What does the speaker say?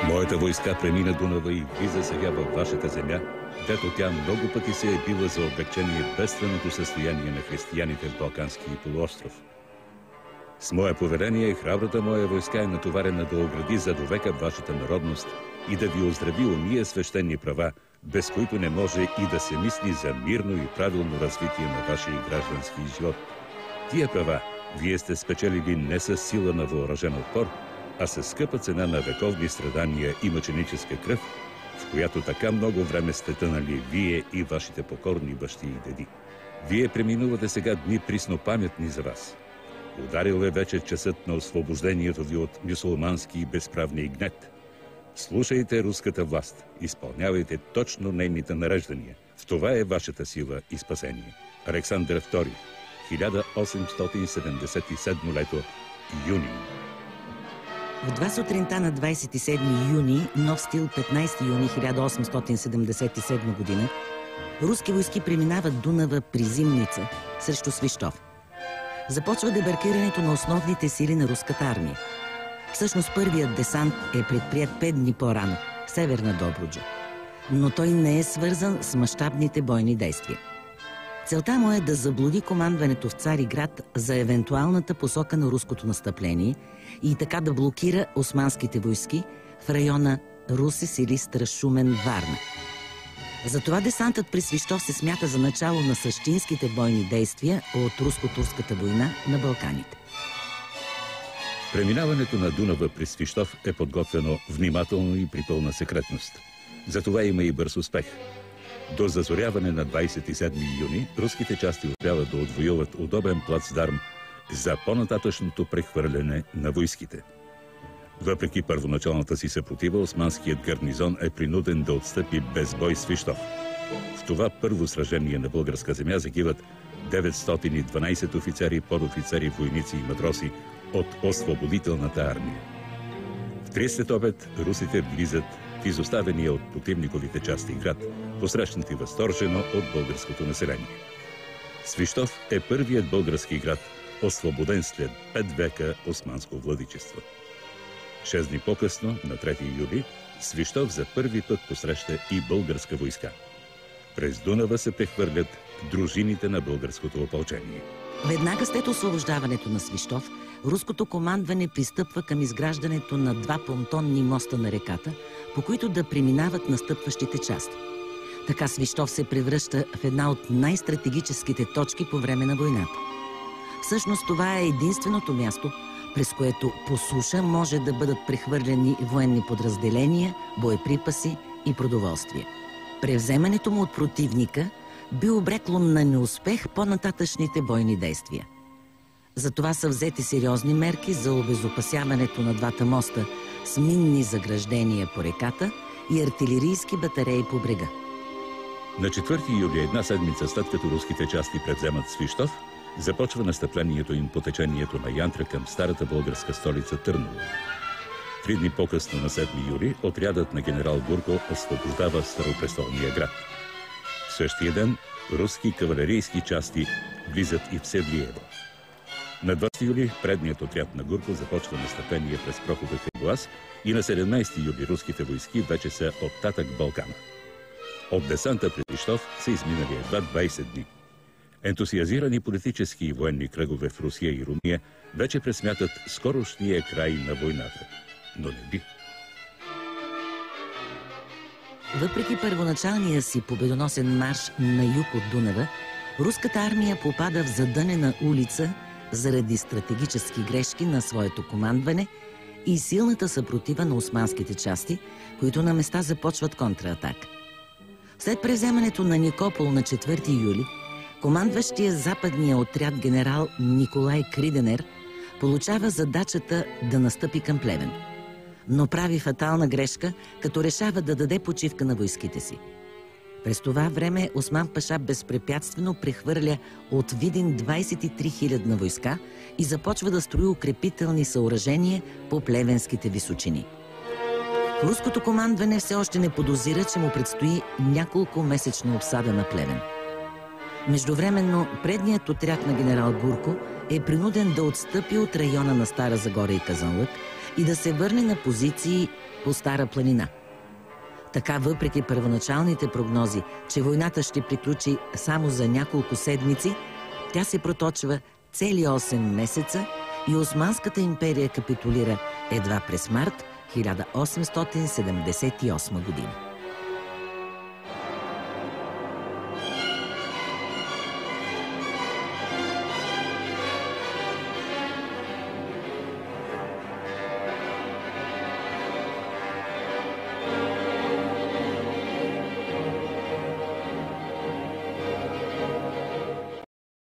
Моята войска премина Дунава и влиза сега във вашата земя, дето тя много пъти се е била за облегчение бедственото състояние на християните в Балканския полуостров. С мое поверение храбрата моя войска е натоварена да огради за довека вашата народност и да ви оздрави ония свещени права, без които не може и да се мисли за мирно и правилно развитие на вашия граждански живот. Тия права вие сте спечелили не с сила на въоръжен отпор, а със скъпа цена на вековни страдания и мъченическа кръв, в която така много време сте тънали вие и вашите покорни бащи и деди. Вие преминувате сега дни приснопаметни за вас. Ударил е вече часът на освобождението ви от мюсулмански и безправни гнет. Слушайте руската власт, изпълнявайте точно нейните нареждания. В това е вашата сила и спасение. Александър II, 1877 лето, юни. В 2 сутринта на 27 юни, нов стил 15 юни 1877 година, руски войски преминават Дунава при Зимница срещу Свищов. Започва дебаркирането на основните сили на руската армия. Всъщност първият десант е предприят 5 дни по-рано, северна Добруджа. Но той не е свързан с мащабните бойни действия. Целта му е да заблуди командването в Цариград за евентуалната посока на руското настъпление и така да блокира османските войски в района Русе, Силистра, Шумен, Варна. Затова десантът при Свищов се смята за начало на същинските бойни действия от руско-турската война на Балканите. Преминаването на Дунава при Свищов е подготвено внимателно и при пълна секретност. Затова има и бърз успех. До зазоряване на 27 юни руските части успяват да отвоюват удобен плацдарм за по-нататъчното прехвърляне на войските. Въпреки първоначалната си съпротива, османският гарнизон е принуден да отстъпи без бой Свищов. В това първо сражение на българска земя загиват 912 офицери, подофицери, войници и матроси от освободителната армия. В 3 след обед русите влизат в изоставения от противниковите части град, посрещнати възторжено от българското население. Свищов е първият български град, освободен след 5 века османско владичество. 6 дни по-късно, на 3 юли, Свищов за първи път посреща и българска войска. През Дунава се прехвърлят дружините на българското опълчение. Веднага след освобождаването на Свищов, руското командване пристъпва към изграждането на 2 понтонни моста на реката, по които да преминават настъпващите части. Така Свищов се превръща в една от най-стратегическите точки по време на войната. Всъщност това е единственото място, през което по суша може да бъдат прехвърлени военни подразделения, боеприпаси и продоволствие. Превземането му от противника би обрекло на неуспех по-нататъчните бойни действия. Затова са взети сериозни мерки за обезопасяването на 2 моста с минни заграждения по реката и артилерийски батареи по брега. На 4 юли, една седмица след като руските части превземат Свищов, започва настъплението им по течението на Янтра към старата българска столица Търново. 3 дни по-късно, на 7 юли, отрядът на генерал Гурко освобождава Старопрестолния град. В същия ден руски кавалерийски части влизат и в Севлиево. На 20 юли предният отряд на Гурко започва настъпление през Прохопев и Боаз и на 17 юли руските войски вече са оттатък Балкана. От десанта при Свищов са изминали едва 20 дни. Ентусиазирани политически и военни кръгове в Русия и Румъния вече пресмятат скорошния край на войната. Но не би. Въпреки първоначалния си победоносен марш на юг от Дунава, руската армия попада в задънена улица заради стратегически грешки на своето командване и силната съпротива на османските части, които на места започват контратака. След превземането на Никопол на 4 юли, командващия западния отряд генерал Николай Криденер получава задачата да настъпи към Плевен, но прави фатална грешка, като решава да даде почивка на войските си. През това време Осман паша безпрепятствено прехвърля от Видин 23 000 войска и започва да строи укрепителни съоръжения по плевенските височини. Руското командване все още не подозира, че му предстои няколко месечна обсада на Плевен. Междувременно, предният отряд на генерал Гурко е принуден да отстъпи от района на Стара Загора и Казанлък и да се върне на позиции по Стара планина. Така, въпреки първоначалните прогнози, че войната ще приключи само за няколко седмици, тя се проточва цели 8 месеца и Османската империя капитулира едва през март 1878 година.